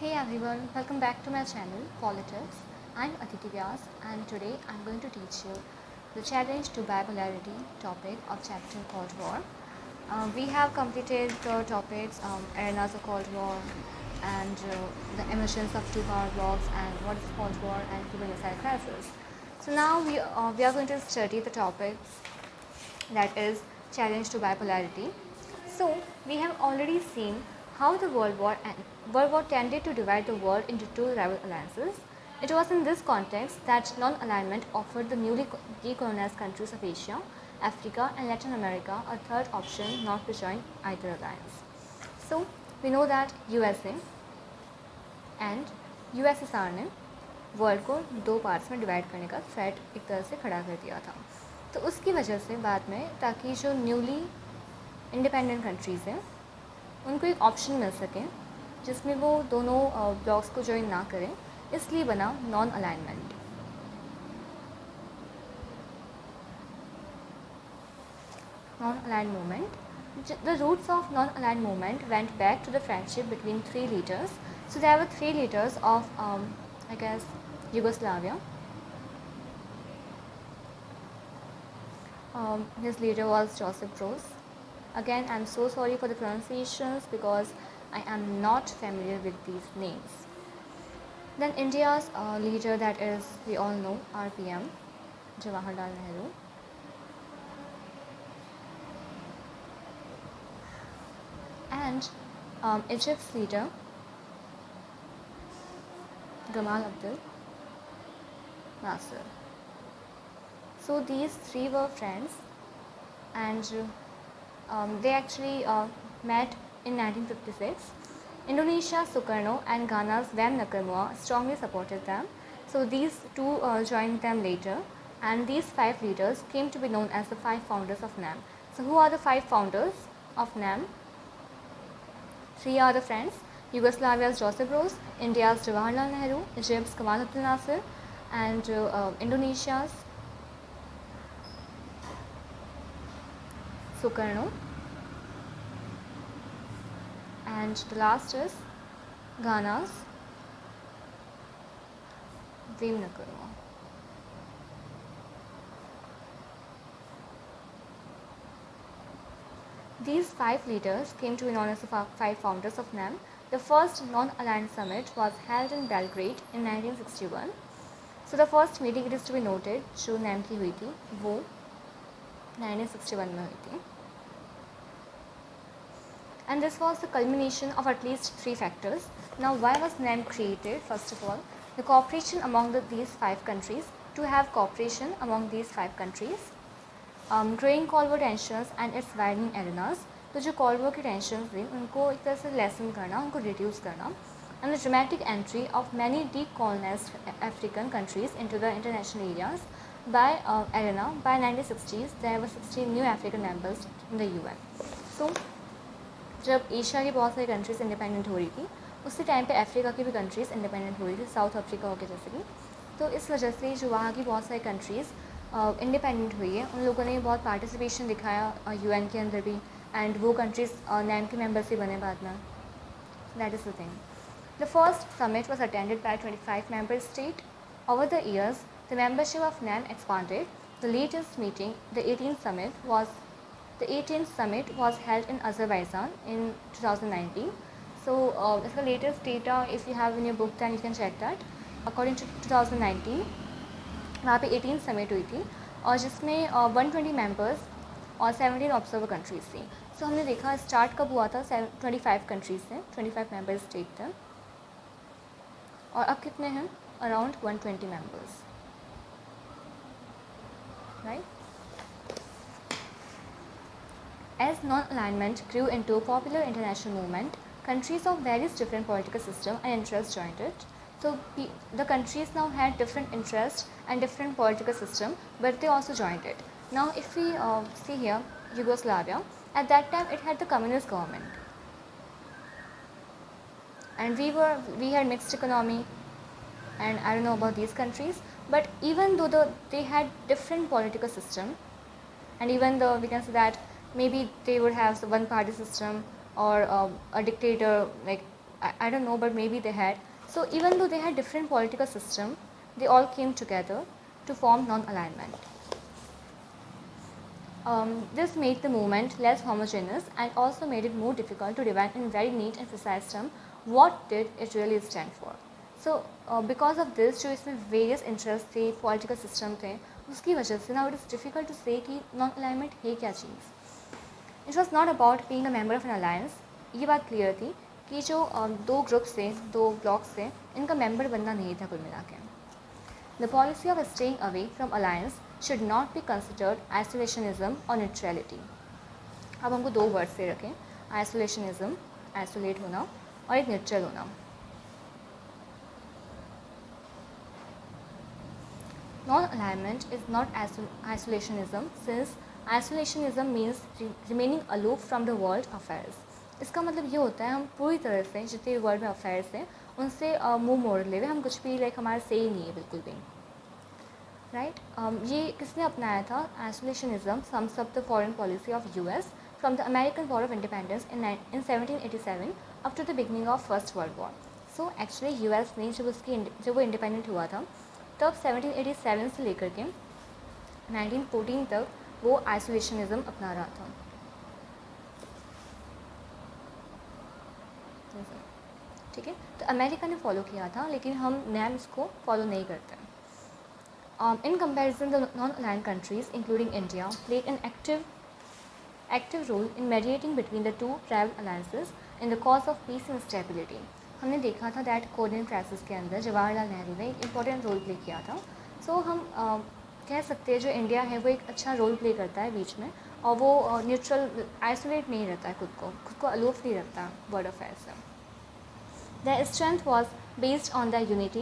Hey everyone, welcome back to my channel Poli-Tips. I'm Aditi Vyas and today I'm going to teach you the challenge to bipolarity topic of chapter Cold War. We have completed the topics arenas of Cold War and the emergence of two power blocks and what is Cold War and Cuban Missile Crisis. So now we are going to study the topic that is challenge to bipolarity. So we have already seen how the World War tended to divide the world into two rival alliances. It was in this context that non-alignment offered the newly decolonized countries of Asia, Africa and Latin America a third option not to join either alliance. So we know that USA and USSR ने world को दो parts में divide करने का threat एक तरह से खड़ा कर दिया था. तो उसकी वजह से बाद में ताकि जो न्यूली इंडिपेंडेंट कंट्रीज़ हैं उनको एक ऑप्शन मिल सके जिसमें वो दोनों ब्लॉक्स को ज्वाइन ना करें, इसलिए बना non alignment. Non-aligned movement. The roots of non-aligned movement went back to the friendship between three leaders. So there were three leaders of, Yugoslavia. His leader was Josip Broz. Again, I'm so sorry for the pronunciations because I am not familiar with these names. Then India's leader, that is, we all know, RPM, Jawaharlal Nehru. And Egypt's leader, Gamal Abdel Nasser. So these three were friends and they actually met in 1956. Indonesia's Sukarno and Ghana's Wem Nakamura strongly supported them. So these two joined them later, and these five leaders came to be known as the five founders of NAM. So who are the five founders of NAM? Three are the friends: Yugoslavia's Josip Broz, India's Jawaharlal Nehru, Egypt's Gamal Abdel Nasser, and Indonesia's Sukarno, and the last is Ghana's Wem Nakamura. These five leaders came to be known as the five founders of NAM. The first non-aligned summit was held in Belgrade in 1961. So the first meeting, it is to be noted, जो NAM की हुई थी वो 1961 में हुई थी. And this was the culmination of at least three factors. Now, why was NAM created? First of all, the cooperation among these five countries, to have cooperation among these five countries. Growing Cold War tensions and its widening arenas. तो जो Cold War की tensions थी उनको एक तरह से lessen करना, उनको reduce करना. And the dramatic entry of many decolonized African countries into the international areas. By arena, by 1960s, there were 16 new African members in the UN. So जब एशिया की बहुत सारी कंट्रीज़ इंडिपेंडेंट हो रही थी, उसी टाइम पे अफ्रीका की भी कंट्रीज़ इंडिपेंडेंट हो रही थी, साउथ अफ्रीका हो गया जैसे कि. तो इस वजह से जो वहाँ की बहुत सारी कंट्रीज़ इंडिपेंडेंट हुई है, उन लोगों ने बहुत पार्टिसिपेशन दिखाया यूएन के अंदर भी, एंड वो कंट्रीज़ नैम के मेंबर्स भी बने बाद में. That is the thing. The first summit was attended by 25 member states. Over the years, the membership of NAM expanded. The latest meeting, the 18th summit was held in Azerbaijan in 2019. So इसका latest data if you have in your book then you can check that. According to 2019, वहाँ पे 18th summit हुई थी और जिसमें 120 members और 17 observer countries थी. सो हमने देखा स्टार्ट कब हुआ था, 25 कंट्रीज़ थे, 25 मेंबर स्टेट थे, और अब कितने हैं, around 120 members, right. As non-alignment grew into a popular international movement, countries of various different political systems and interests joined it. So the countries now had different interests and different political system, but they also joined it. Now if we see here, Yugoslavia, at that time it had the communist government. And we had mixed economy, and I don't know about these countries, but even though they had different political system, and even though we can say that maybe they would have one party system or a dictator like I don't know, but maybe they had. So even though they had different political system, they all came together to form non-alignment. This made the movement less homogeneous and also made it more difficult to define in very neat and precise term what did it really stand for. So because of this, जो इसमें various interests थे, political system थे, उसकी वजह से now it is difficult to say कि non-alignment है क्या चीज़. It was not about being a member of an alliance. ये बात क्लियर थी कि जो दो ग्रुप्स थे, दो ब्लॉक्स थे, इनका मेंबर बनना नहीं था कुल मिला के. The policy of staying away from alliance should not be considered isolationism or neutrality. अब हमको दो वर्ड से रखें, isolationism, isolate होना, और एक neutral होना. Non-alignment is not isolationism, since isolationism means remaining aloof from the world affairs. इसका मतलब ये होता है हम पूरी तरह से जितने वर्ल्ड में अफेयर्स हैं उनसे मुँह मोड़ ले हुए, हम कुछ भी लाइक हमारा से ही नहीं है बिल्कुल भी. राइट ये किसने अपनाया था? Isolationism sums up the foreign policy of US from the American war of independence in 1787 up to the beginning of first world war. So actually US ने जब वो इंडिपेंडेंट हुआ था तब 1787 से लेकर के 1914 तक वो आइसोलेशनिज्म अपना रहा था. ठीक है, तो अमेरिका ने फॉलो किया था, लेकिन हम नैम इसको फॉलो नहीं करते. In comparison, the non-aligned countries, including India, played an active role in mediating between the two rival alliances in the cause of peace and stability. हमने देखा था दैट कोरियन क्राइसिस के अंदर जवाहरलाल नेहरू ने एक इम्पॉर्टेंट रोल प्ले किया था. सो हम कह सकते हैं जो इंडिया है वो एक अच्छा रोल प्ले करता है बीच में, और वो न्यूट्रल आइसोलेट नहीं रहता है, खुद को अलूफ नहीं रखता वर्ल्ड अफेयर से. Their strength was based on their unity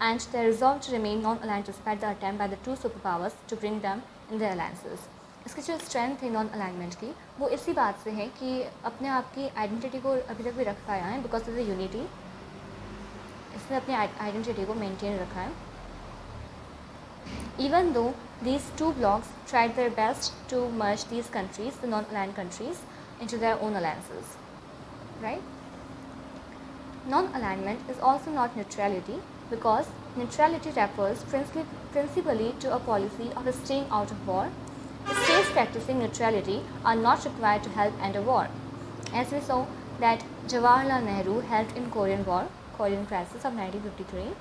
and their resolve to remain non-aligned despite the attempt by the two superpowers to bring them in their alliances. इसकी जो स्ट्रेंथ है नॉन अलाइनमेंट की वो इसी बात से है कि अपने आप की आइडेंटिटी को अभी तक भी रख पाया है बिकॉज ऑफ द यूनिटी. इसने अपनी आइडेंटिटी को मेंटेन रखा है. Even though these two blocs tried their best to merge these countries, the non-aligned countries, into their own alliances, right? Non-alignment is also not neutrality, because neutrality refers principally to a policy of staying out of war. States practicing neutrality are not required to help end a war, as we saw that Jawaharlal Nehru helped in Korean crisis of 1953.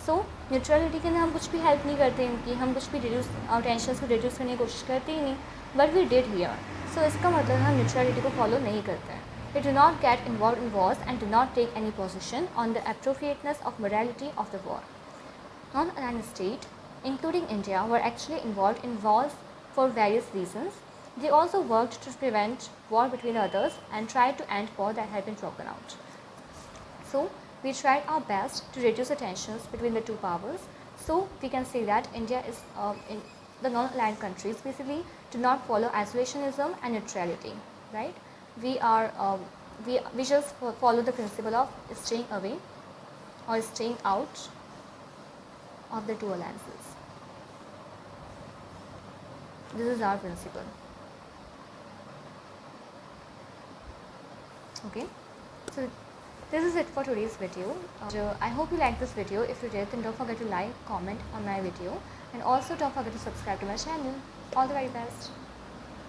So neutrality के अंदर हम कुछ भी help नहीं करते इनकी, हम कुछ भी टेंशन्स को रिड्यूस करने की कोशिश करते ही नहीं, बट वी डिड हियर. सो इसका मतलब हम न्यूट्रलिटी को फॉलो नहीं करते हैं. We do not get involved in wars and do not take any position on the appropriateness of morality of the war. Non-aligned states, including India, were actually involved in wars for various reasons. They also worked to prevent war between others and tried to end war that had been broken out. So, we tried our best to reduce the tensions between the two powers. So, we can say that India is in the non-aligned countries basically do not follow isolationism and neutrality, right? We are we just follow the principle of staying away or staying out of the two alliances. This is our principle. Okay, so this is it for today's video. I hope you liked this video. If you did, then don't forget to like, comment on my video, and also don't forget to subscribe to my channel. All the very best.